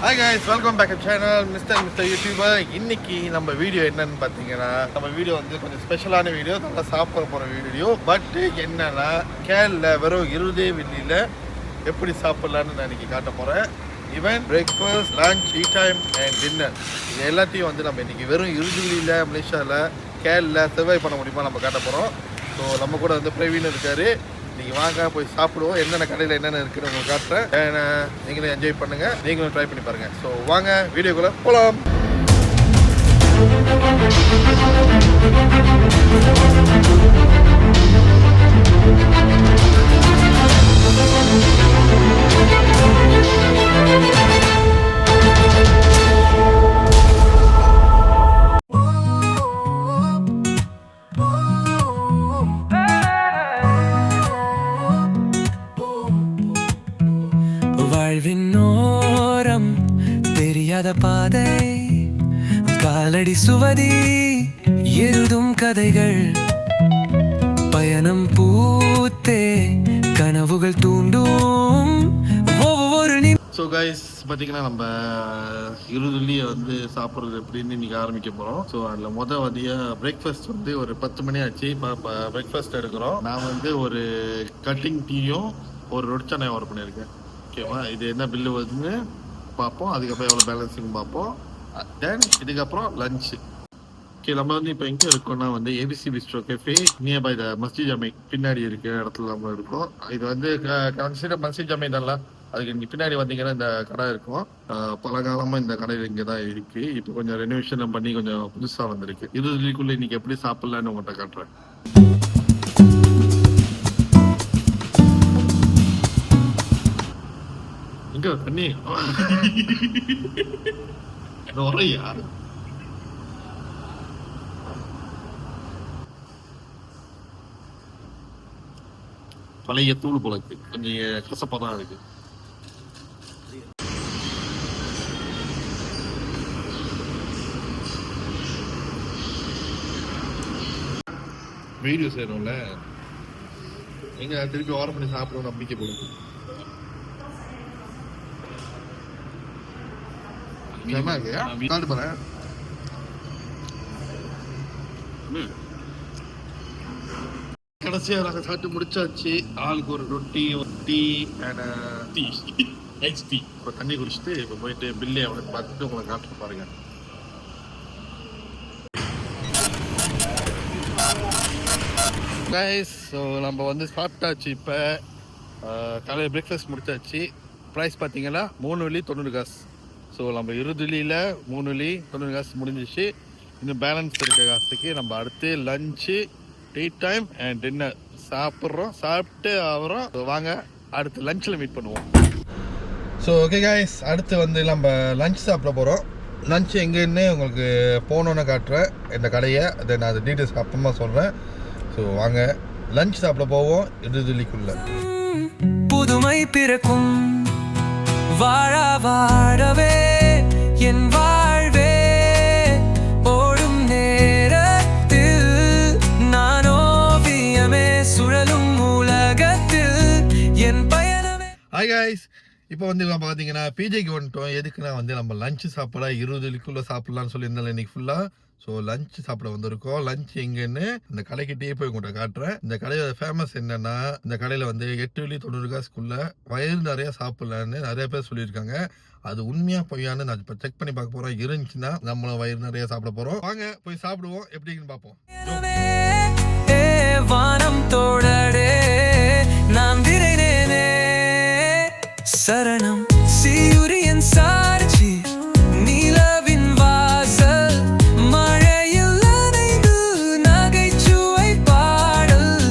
Hi guys, welcome back to channel Mr. YouTuber. இன்னைக்கு நம்ம video என்னன்னு பார்த்தீங்கன்னா நம்ம வீடியோ வந்து கொஞ்சம் ஸ்பெஷலான வீடியோ, நல்லா சாப்பிட போகிற வீடியோ. பட் என்னன்னா கேரளா வெறும் 20 வெள்ளியில் எப்படி சாப்பிட்லான்னு நான் இன்னைக்கு காட்ட போகிறேன். Even breakfast, lunch, tea time and dinner இது எல்லாத்தையும் வந்து நம்ம இன்னைக்கு வெறும் 20 வெள்ளியில் மலேசியாவில் கேரளா சர்வை பண்ண முடியுமா நம்ம காட்ட போகிறோம். ஸோ நம்ம கூட வந்து பிரவீன் இருக்காரு. நீங்கள் வாங்க போய் சாப்பிடுவோம். என்னென்ன கடையில் என்னென்ன இருக்குன்னு உங்களுக்கு காட்டுறேன். நீங்களும் என்ஜாய் பண்ணுங்கள், நீங்களும் ட்ரை பண்ணி பாருங்கள். ஸோ வாங்க வீடியோக்குள்ளே போகலாம். வாழ்வினோரம் தெரியாத பாதை, காலடி சுவதி எழுதும் கதைகள், பயணம் பூத்தே கனவுகள் தூண்டும் ஒவ்வொரு ஸோ கைஸ் பார்த்தீங்கன்னா நம்ம 20 வெள்ளியை வந்து சாப்பிட்றது எப்படின்னு இன்றைக்கி ஆரம்பிக்க போகிறோம். ஸோ அதில் வதியாக பிரேக்ஃபாஸ்ட் வந்து ஒரு 10 மணி ஆச்சு. இப்போ பிரேக்ஃபாஸ்ட் எடுக்கிறோம். நான் வந்து ஒரு கட்டிங் டீயும் ஒரு ரொட்டிச்சானையும் ஆர்டர் பண்ணியிருக்கேன். ஓகேவா, இது என்ன பில்லு வருதுன்னு பார்ப்போம். அதுக்கப்புறம் எவ்வளோ பேலன்ஸுன்னு பார்ப்போம். தென் இதுக்கப்புறம் லஞ்சு. ஓகே, நம்ம வந்து இப்போ எங்கே இருக்கோம்னா வந்து ஏபிசி பிஸ்ட்ரோ கேஃபே நியர்பை த மஸ்ஜித் ஜாமை பின்னாடி இருக்கிற இடத்துல நம்ம இருக்கோம். இது வந்து கன்சிடர் மஸ்ஜித் ஜாமை தான்ல, அதுக்கு இங்கே பின்னாடி வந்தீங்கன்னா இந்த கடை இருக்கும். பல காலமாக இந்த கடை இங்கே தான் இருக்குது. இப்போ கொஞ்சம் ரெனோவேஷன் பண்ணி கொஞ்சம் புதுசாக வந்திருக்கு. 20 வெள்ளிக்குள்ளே இன்னைக்கு எப்படி சாப்பிட்லான்னு உங்கள்கிட்ட காட்டுறேன். இங்க தண்ணி நிறையா பழைய தூள் போல இருக்கு, கொஞ்சம் கசப்பா தான் இருக்கு. வீடியோ செய்யறோம்ல, எங்க திருப்பி ஆர்டர் பண்ணி சாப்பிடணும் நம்பிக்கை போடுது. கடைசியா நாங்க சாப்பிட்டு முடிச்சாச்சு. ஆளுக்கு ஒரு ரொட்டி, tea and tea, ice tea. இப்போ தண்ணி குடிச்சிட்டு இப்போ போயிட்டு பில்லே அவனை பார்த்துட்டு உங்களை காட்டுற பாருங்க. கைஸ், ஸோ நம்ம வந்து சாப்பிட்டாச்சு. இப்போ காலையில் பிரேக்ஃபாஸ்ட் முடிச்சாச்சு. ப்ரைஸ் பார்த்தீங்கன்னா 3 வெள்ளி 90 காசு. ஸோ நம்ம 20 வெள்ளியில் 3 வெள்ளி 90 காசு முடிஞ்சிச்சு. இன்னும் பேலன்ஸ் இருக்க காசுக்கு நம்ம அடுத்து lunch, tea time and dinner சாப்பிட்றோம். சாப்பிட்டு ஆகிறோம். வாங்க அடுத்து லஞ்சில் மீட் பண்ணுவோம். ஸோ ஓகே கைஸ், அடுத்து வந்து நம்ம லஞ்ச் சாப்பிட போகிறோம். லஞ்ச் எங்கேன்னு உங்களுக்கு போனோன்னு காட்டுறேன் இந்த கடையை. அதை நான் அது டீட்டெயில்ஸ் அப்புறமா சொல்கிறேன். ஸோ வாங்க லஞ்ச் சாப்பிட போவோம் 20 வெள்ளிக்குள்ள. புதுமை பிறக்கும் வாழ வாழவே என் வாழ்வே ஓடும் நேரத்தில் நான் ஓவியமே சுழலும் உலகத்தில் என் பயணமே. ஹாய் கைஸ், இப்போ வந்து நம்ம பார்த்தீங்கன்னா பிஜேக்கு வந்துட்டோம். எதுக்குன்னா வந்து நம்ம லஞ்சு சாப்பிட 20 வெள்ளிக்குள்ளே சாப்பிட்லான்னு சொல்லியிருந்தாலும் இன்னைக்கு ஃபுல்லாக. ஸோ லஞ்ச் சாப்பிட வந்திருக்கோம். லஞ்ச் எங்கன்னு இந்த கடைக்கிட்டே போய் உங்கள்கிட்ட காட்டுறேன். இந்த கடையோட ஃபேமஸ் என்னன்னா, இந்த கடையில் வந்து 8 வெள்ளி 90 காசுக்குள்ள வயிறு நிறைய சாப்பிட்லான்னு நிறைய பேர் சொல்லியிருக்காங்க. அது உண்மையா பொய்யான்னு நான் இப்போ செக் பண்ணி பார்க்க போறோம். இருந்துச்சுன்னா நம்மளும் வயிறு நிறைய சாப்பிட போறோம். வாங்க போய் சாப்பிடுவோம், எப்படின்னு பார்ப்போம். வானம் தோழடே நாம் விரைனே சரணம் சீயுரியன் சாட்சி நீலவின் வாசல் மழையில் நனைந்து நகைச்சுவை பாடல்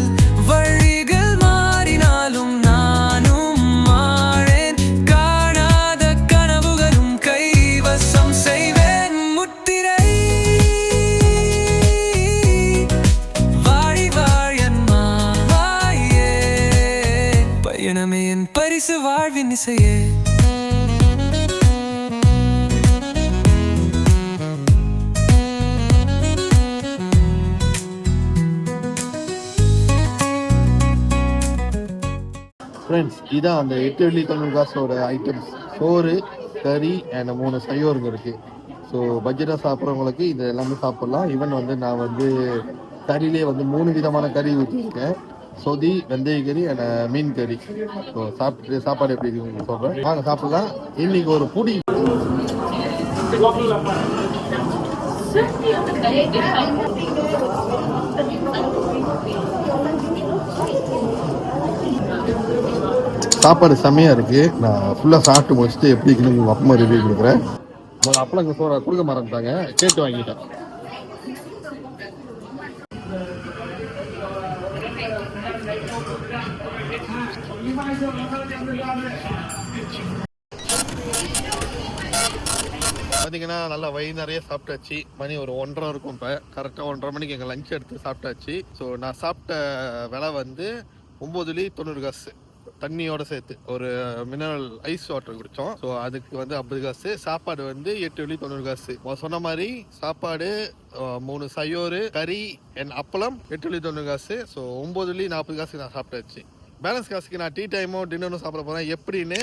வழிகள் மாறினாலும் நானும் மாறேன் காணாத கனவுகளும் கைவசம் செய்வேன் முத்திரை வாழி வாழன் மாயே பயணமே என் பரிசு வாழ்வின் இசையே. ஃப்ரெண்ட்ஸ், இதான் அந்த 8 வெள்ளி 90 காசோட ஐட்டம்ஸ். சோறு, கறி அண்ட் 3 சைவருங்க இருக்குது. ஸோ பட்ஜெட்டாக சாப்பிட்றவங்களுக்கு இது எல்லாமே சாப்பிட்லாம். ஈவன் வந்து நான் வந்து கறியிலே வந்து 3 விதமான கறி ஊற்றிருக்கேன். சொதி, வெந்தய கறி அண்ட் மீன் கறி. ஸோ சாப்பிட்டு சாப்பாடு எப்படி இருக்குன்னு சொல்கிறேன், வாங்க சாப்பிட்லாம். இன்னைக்கு ஒரு புடி சாப்பாடு செம்மையாக இருக்குது. நான் ஃபுல்லாக சாப்பிட்டு முடிச்சுட்டு எப்படி இருக்குன்னு உங்கள் அப்பமா ரிவ்யூ கொடுக்குறேன். அப்பளங்க சோற கொடுக்க மறந்துட்டாங்க, கேட்டு வாங்கிட்டேன். பார்த்தீங்கன்னா நல்லா வயிறு நிறைய சாப்பிட்டாச்சு. மணி ஒரு 1:30 இருக்கும். இப்போ கரெக்டாக 1:30 மணிக்கு எங்கள் லஞ்ச் எடுத்து சாப்பிட்டாச்சு. ஸோ நான் சாப்பிட்ட விலை வந்து 9.90 காசு தண்ணியோட சேர்த்து. ஒரு மினரல் ஐஸ் வாட்டர் குடித்தோம். ஸோ அதுக்கு வந்து 50 காசு. சாப்பாடு வந்து 8.90 காசு. சொன்ன மாதிரி சாப்பாடு 3 சையோரு, கறி அண்ட் அப்பளம் 8.90 காசு. ஸோ 9.40 காசுக்கு நான் சாப்பிட்டாச்சு. பேலன்ஸ் காசுக்கு நான் டீ டைமும் டின்னரும் சாப்பிட போகிறேன். எப்படின்னு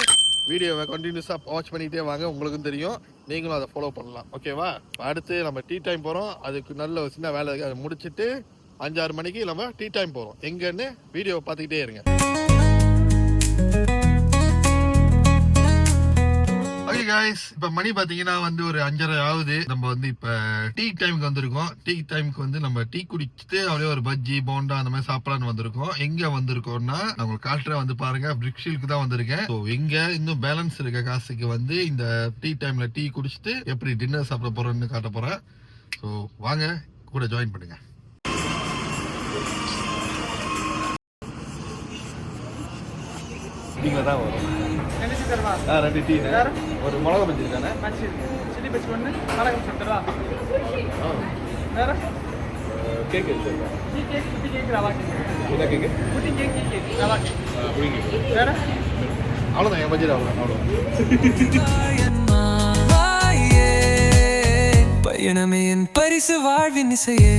வீடியோவை கண்டினியூஸாக வாட்ச் பண்ணிகிட்டே வாங்க, உங்களுக்கும் தெரியும். நீங்களும் அதை ஃபாலோ பண்ணலாம். ஓகேவா? அடுத்து நம்ம டீ டைம் போகிறோம். அதுக்கு நல்ல ஒரு சின்ன வேலை இருக்குது. அதை முடிச்சுட்டு 5-6 மணிக்கு நம்ம டீ டைம் போகிறோம். எங்கன்னு வீடியோவை பார்த்துக்கிட்டே இருங்க. ஓகே காய்ஸ், இப்போ மணி பார்த்தீங்கன்னா வந்து ஒரு 5:30 ஆகுது. நம்ம வந்து இப்போ டீ டைமுக்கு வந்திருக்கோம். டீ டைமுக்கு வந்து நம்ம டீ குடிச்சிட்டு அப்படியே ஒரு பஜ்ஜி போண்டா அந்த மாதிரி சாப்பிடலான்னு வந்திருக்கோம். எங்க வந்திருக்கோம்னா நான் உங்களுக்கு காட்டுறேன், வந்து பாருங்க. பிரிக்ஷீலுக்கு தான் வந்திருக்கேன். ஸோ எங்க இன்னும் பேலன்ஸ் இருக்க காசுக்கு வந்து இந்த டீ டைம்ல டீ குடிச்சிட்டு எப்படி டின்னர் சாப்பிட போறோம்னு காட்ட போறேன். ஸோ வாங்க கூட ஜாயின் பண்ணுங்க. தான் வரும் 2 டீ, ஒரு மிளகா பஜ்ஜி இருக்கானே, சில்லி பஜ்ஜி ஒன்று, மிளகா சாப்பிட்டுறா. வேற கேக் இருக்கு. கேக் குட்டி கேக், ரவா கேக். என்ன கேக்? குட்டி கேக் ரவா கேக். குட்டி கேக். வேற அவ்வளோதான். என் பட்ஜெட் அவ்வளோதான். பயணமே என் பரிசு வாழ்வின் இசையே.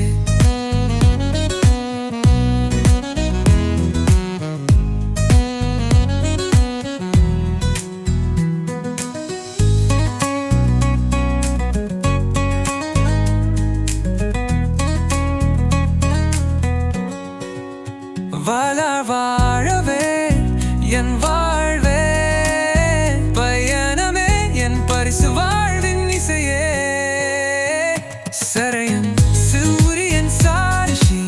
வாழவே என் வாழ்வே, பயணமே என் பரிசு வாழ்வின் இசையே. சரையன் சூரியன் சாட்சி,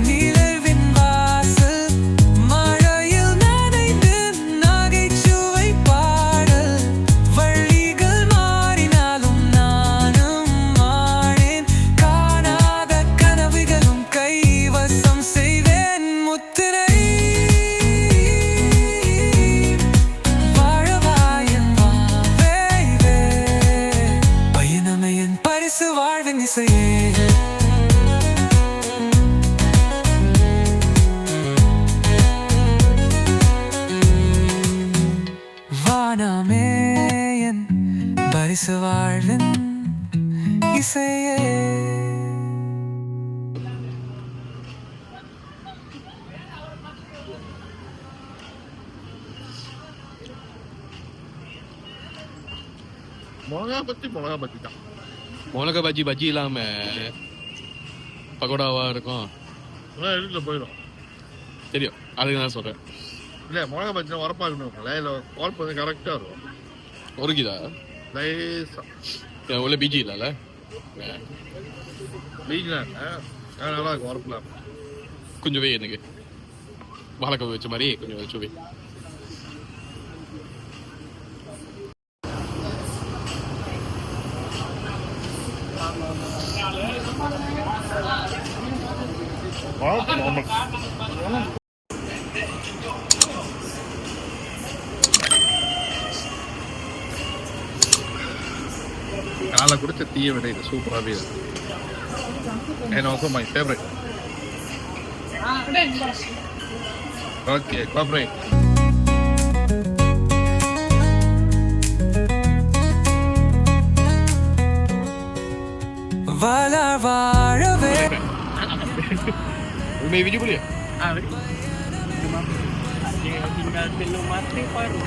நிலவின் வாசல், மழையில் நனைந்து நகைச்சுவை பாடல். வழிகள் மாறினாலும் நானும் மாறேன், காணாத கனவுகளும் கைவசம் செய்வேன். முத்திரை வாழவா என் வாழ்வே, பயணமே என் பரிசு வாழ்வின் இசையே. வானமே என் பரிசு வாழ்வின் இசையே. மிளகா பஜ்ஜி தான். மிளகா பஜ்ஜி இல்லாமல் பக்கோடாவாக இருக்கும். வீட்டில் போயிடும், தெரியும். அதுக்கு நான் சொல்கிறேன். இல்லை மிளகா பஜ்ஜினா உரப்பா இருக்கணும். இல்லை உரப்பு வந்து கரெக்டாக இருக்கும். ஒருக்கிதா லேசாக உள்ள பீஜி இல்லைல்ல? பீஜ்லாம் இல்லை, நல்லா இருக்கும் உரப்புலாம். கொஞ்சம் வே எனக்கு வாழைக்காய் வச்ச மாதிரி கொஞ்சம் வச்சு வே. காலை குடிச்ச டீயை விட இது சூப்பராகவே இருக்கு. And also my favorite. Okay, cooperate. வாழவே May video boleh? Tinggal belum mati baru.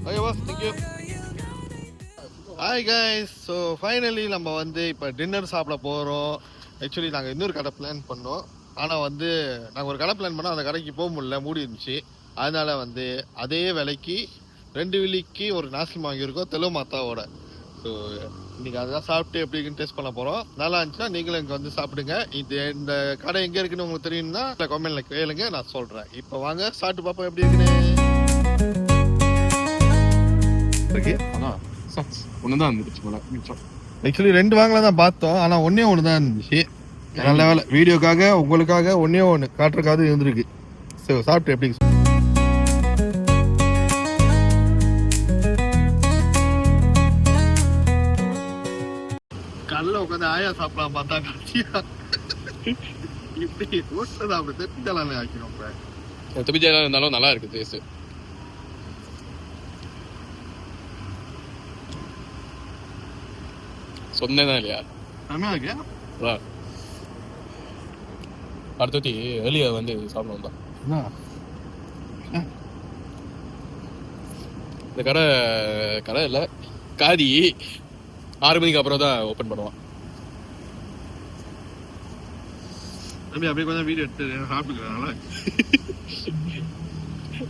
Okay boss, thank you. Hi guys, so finally நம்ம வந்து இப்போ டின்னர் சாப்பிட போகிறோம். ஆக்சுவலி நாங்கள் இன்னொரு கடை பிளான் பண்ணோம். ஆனால் வந்து நாங்கள் ஒரு கடை பிளான் பண்ணோம், அந்த கடைக்கு போக முடியல, மூடி இருந்துச்சு. அதனால வந்து அதே விலைக்கு 2 வில்லிக்கு ஒரு நாஸ்லம் வாங்கியிருக்கோம் தெலுங்கு மாத்தாவோட. ஸோ இன்னைக்கு அதெல்லாம் சாப்பிட்டு எப்படி இருக்குன்னு டேஸ்ட் பண்ண போகிறோம். நல்லா இருந்துச்சுன்னா நீங்களும் இங்கே வந்து சாப்பிடுங்க. இந்த கடை எங்கே இருக்குன்னு உங்களுக்கு தெரியும்னா கமெண்ட்ல கேளுங்க, நான் சொல்கிறேன். இப்போ வாங்க சாப்பிட்டு பார்ப்போம் எப்படி இருக்குன்னு. ஒன்று தான் இருந்துச்சு போல மிச்சம். ஆக்சுவலி 2 வாங்கலாம் தான் பார்த்தோம், ஆனால் ஒன்றே ஒன்று தான் இருந்துச்சு. நல்ல வேலை, வீடியோக்காக உங்களுக்காக ஒன்றே ஒன்று காட்டுறக்காவது இருந்திருக்கு. ஸோ சாப்பிட்டு எப்படி கல்ல உட்காந்து ஆயா சாப்பிடலாம் பார்த்தா கடைசியா இப்படி ரோட்ல சாப்பிட தெப்பித்தலான்னு ஆக்கணும். தப்பிச்சா இருந்தாலும் நல்லா இருக்கு டேஸ்ட். சொன்னேதான் இல்லையா? செம்மையா இருக்கு. அடுத்த வெளியே வந்து சாப்பிடுவோம் தான். இந்த கடை இல்லை, காதி 6 மணிக்கு அப்புறம் தான் ஓப்பன் பண்ணுவான். அப்படியே கொஞ்சம் வீடியோ எடுத்து சாப்பிட்டுக்கிறதுனால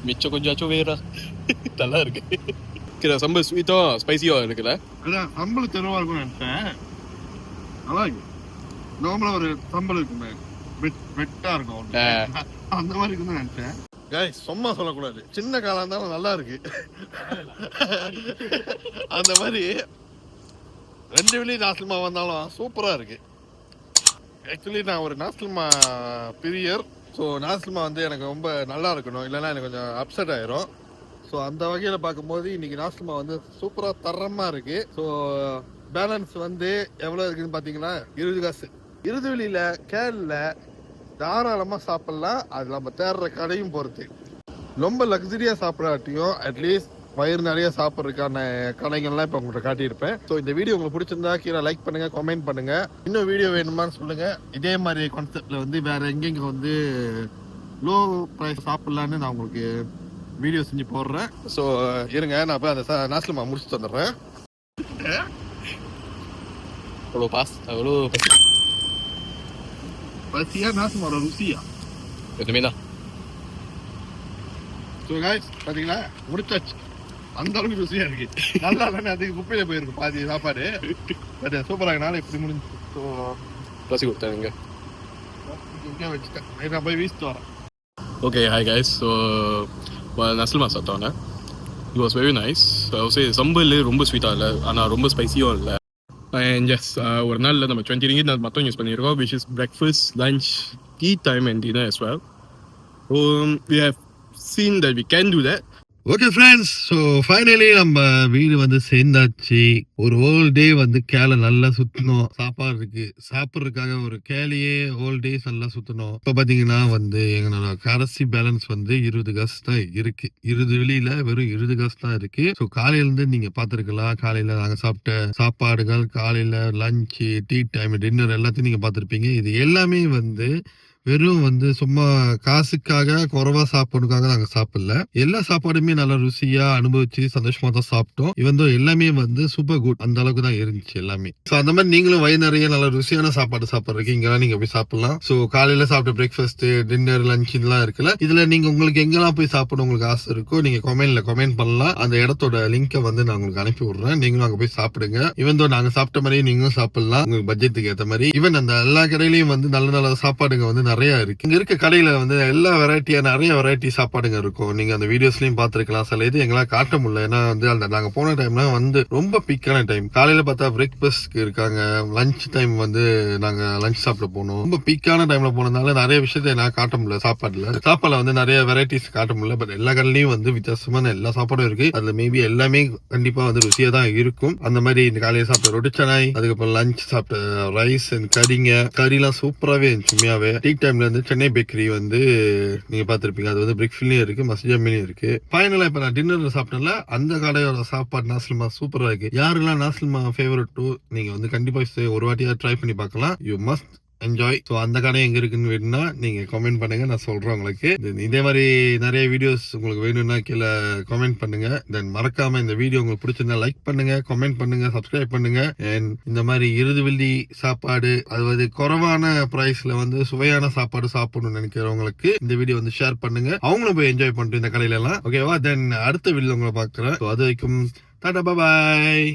மிச்சம் கொஞ்சம் வேற நல்லா இருக்கு. ரொம்ப ஸ்வீட்டும் ஸ்பைசியும் இருக்குல்ல. அதான் சம்பளம் தெருவா இருக்கும்னு நினைச்சேன். நல்லா இருக்கு. நார்மலா ஒரு சம்பளம் இருக்குமே, வெட்டா இருக்கும், அந்த மாதிரி இருக்குன்னு நினைச்சேன். கைஸ், சும்மா சொல்லக்கூடாது, சின்ன காலம் இருந்தாலும் நல்லா இருக்கு. அந்த மாதிரி 2 வில்லி நாஸ்லிமா வந்தாலும் சூப்பரா இருக்கு. ஆக்சுவலி நான் ஒரு நாஸ்லிமா பிரியர். ஸோ நாஸ்லிமா வந்து எனக்கு ரொம்ப நல்லா இருக்கணும், இல்லைன்னா எனக்கு கொஞ்சம் அப்செட் ஆயிரும். ஸோ அந்த வகையில் பார்க்கும்போது இன்னைக்கு நாஸ்லிமா வந்து சூப்பராக தரமாக இருக்கு. ஸோ பேலன்ஸ் வந்து எவ்வளோ இருக்குன்னு பார்த்தீங்கன்னா 20 காசு. 20 வில்லியில் கேரளில் தாராளமாக சாப்பிட்லாம். அது நம்ம தேடுற கடையும் பொறுத்து. ரொம்ப லக்ஸரியாக சாப்பிடாட்டியும் அட்லீஸ்ட் வயிறு நிறைய சாப்பிட்றதுக்கான கடைகள்லாம் இப்போ உங்கள்கிட்ட காட்டியிருப்பேன். ஸோ இந்த வீடியோ உங்களுக்கு பிடிச்சிருந்தா கீழே லைக் பண்ணுங்க, கமெண்ட் பண்ணுங்க. இன்னும் வீடியோ வேணுமான்னு சொல்லுங்க. இதே மாதிரி கான்செப்ட்ல வந்து வேற எங்கெங்க வந்து லோ ப்ரைஸ் சாப்பிட்லான்னு நான் உங்களுக்கு வீடியோ செஞ்சு போடுறேன். ஸோ இருங்க, நான் போய் அந்த நாஸ்லிமா முடிச்சுட்டு வந்துடுறேன். அவ்வளோ அவ்வளோ பசியா நாஸ்லிமாவோட ருசியா எதுவுமே தான். ஸோ காய்ஸ், பார்த்தீங்களா, முடிச்சாச்சு. அந்த அளவுக்கு ருசியா இருக்கு. நல்லா இல்லைன்னு அதுக்கு குப்பையில போயிருக்கு பாதி சாப்பாடு. பட் சூப்பராகனால இப்படி முடிஞ்சு. ஸோ ரசி கொடுத்தாங்க வச்சுட்டேன், நான் போய் வீசிட்டு வரேன். Okay, hi guys. ஸோ நஸ்லிமா சாப்பிட்டோன்னே இட் வாஸ் வெரி நைஸ். சம்பல் ரொம்ப ஸ்வீட்டாக இல்லை, ஆனால் ரொம்ப ஸ்பைசியும் இல்லை. அண்ட் எஸ், ஒரு நாளில் நம்ம 20 ringgit மட்டும் யூஸ் பண்ணியிருக்கோம், which is breakfast, lunch, tea time and dinner as well. We have seen that we can do that. Okay friends, so finally நம்ம வீடு வந்து சேர்ந்தாச்சு. ஒரு ஹோல் டே வந்து கேலை நல்லா சுற்றணும். சாப்பாடு இருக்கு, சாப்பிட்றதுக்காக ஒரு கேலையே ஹோல் டேஸ் நல்லா சுற்றணும். இப்போ பார்த்தீங்கன்னா வந்து எங்களோட கடைசி பேலன்ஸ் வந்து 20 காசு தான் இருக்கு. 20 வில்லியில வெறும் 20 காசு தான் இருக்கு. ஸோ காலையிலேருந்து நீங்க பார்த்துருக்கலாம். காலையில நாங்கள் சாப்பிட்ட சாப்பாடுகள், காலையில லஞ்சு, டீ டைம், டின்னர் எல்லாத்தையும் நீங்க பார்த்துருப்பீங்க. இது எல்லாமே வந்து வெறும் வந்து சும்மா காசுக்காக குறைவா சாப்பிடுறதுக்காக நாங்க சாப்பிடல. எல்லா சாப்பாடுமே நல்லா ருசியா அனுபவிச்சு சந்தோஷமா தான் சாப்பிட்டோம். இவந்தோ எல்லாமே வந்து சூப்பர் குட், அந்த அளவுக்கு தான் இருந்துச்சு எல்லாமே. சோ அந்த மாதிரி நீங்களும் வயிறு நிறைய நல்ல ருசியான சாப்பாடு சாப்பிட்றதுக்கு இங்கெல்லாம் நீங்க போய் சாப்பிடலாம். சோ காலையில சாப்பிட்ட பிரேக்ஃபாஸ்ட், டின்னர், லஞ்ச் இதெல்லாம் இருக்குல்ல, இதுல நீங்க உங்களுக்கு எங்கெல்லாம் போய் சாப்பிட உங்களுக்கு ஆசை இருக்கோ நீங்க கமெண்ட் பண்ணலாம். அந்த இடத்தோட லிங்கை வந்து நான் உங்களுக்கு அனுப்பி விடுறேன். நீங்களும் அங்க போய் சாப்பிடுங்க. இவந்தோ நாங்க சாப்பிட்ட மாதிரி நீங்களும் சாப்பிடலாம், உங்களுக்கு பட்ஜெட்டுக்கு ஏற்ற மாதிரி. ஈவன் அந்த எல்லா கடையிலயும் வந்து நல்ல நல்ல சாப்பாடுங்க வந்து நிறைய இருக்கு. இங்க இருக்க கடையில வந்து எல்லா நிறைய வெரைட்டி சாப்பாடுங்க இருக்கும். நீங்க அந்த வீடியோஸ்லயும் பாத்துருக்கலாம். சில இது எங்களால காட்ட முடியல, ஏன்னா வந்து அந்த நாங்க போன டைம்ல வந்து ரொம்ப பீக்கான டைம். காலையில பார்த்தா பிரேக்ஃபாஸ்ட் இருக்காங்க, லஞ்ச் டைம் வந்து நாங்க லஞ்ச் சாப்பிட போனோம். ரொம்ப பீக்கான டைம்ல போனதுனால நிறைய விஷயத்த என்னால காட்ட முடியல. சாப்பாடுல வந்து நிறைய வெரைட்டிஸ் காட்ட முடியல. பட் எல்லா கடையிலயும் வந்து வித்தியாசமான எல்லா சாப்பாடும் இருக்கு. அதுல மேபி எல்லாமே கண்டிப்பா வந்து ருசியா தான் இருக்கும். அந்த மாதிரி இந்த காலையில சாப்பிட்ட ரொட்டி சனாய், அதுக்கப்புறம் லஞ்ச் சாப்பிட்ட ரைஸ் அண்ட் கறி எல்லாம் சூப்பராகவே இருந்துச்சு. உண்மையாவே டீ டைம்ல வந்து சென்னை பேக்கரி வந்து நீங்க பாத்திருப்பீங்க. அது வந்து பிரிக்ஃபீல்ட்லயும் இருக்கு, மஸ்ஜியாமிலையும் இருக்கு. ஃபைனலா இப்ப நான் டின்னர்ல சாப்பிட்டேன்ல, அந்த கடையோட சாப்பாடு நாஸ்லிமா சூப்பரா இருக்கு. யாரெல்லாம் நாஸ்லிமா ஃபேவரட் டூ, நீங்க வந்து கண்டிப்பா ஒரு வாட்டியா ட்ரை பண்ணி பார்க்கலாம். You must enjoy. ஸோ அந்த கடை எங்க இருக்குன்னு வேணும்னா நீங்க கமெண்ட் பண்ணுங்க, நான் சொல்றேன் உங்களுக்கு. இதே மாதிரி நிறைய வீடியோஸ் உங்களுக்கு வேணும்னா கீழே கமெண்ட் பண்ணுங்க. தென் மறக்காம இந்த வீடியோ உங்களுக்கு பிடிச்சிருந்தா லைக் பண்ணுங்க, கமெண்ட் பண்ணுங்க, சப்ஸ்கிரைப் பண்ணுங்க. அண்ட் இந்த மாதிரி இருதுவெள்ளி சாப்பாடு, அதாவது குறைவான பிரைஸ்ல வந்து சுவையான சாப்பாடு சாப்பிடணும்னு நினைக்கிறவங்களுக்கு இந்த வீடியோ வந்து ஷேர் பண்ணுங்க. அவங்களும் போய் என்ஜாய் பண்ணிட்டு இந்த கடையில எல்லாம். ஓகேவா? தென் அடுத்த வீடியோ உங்களை பார்க்குறேன். அது வரைக்கும் டாடா, பாய்.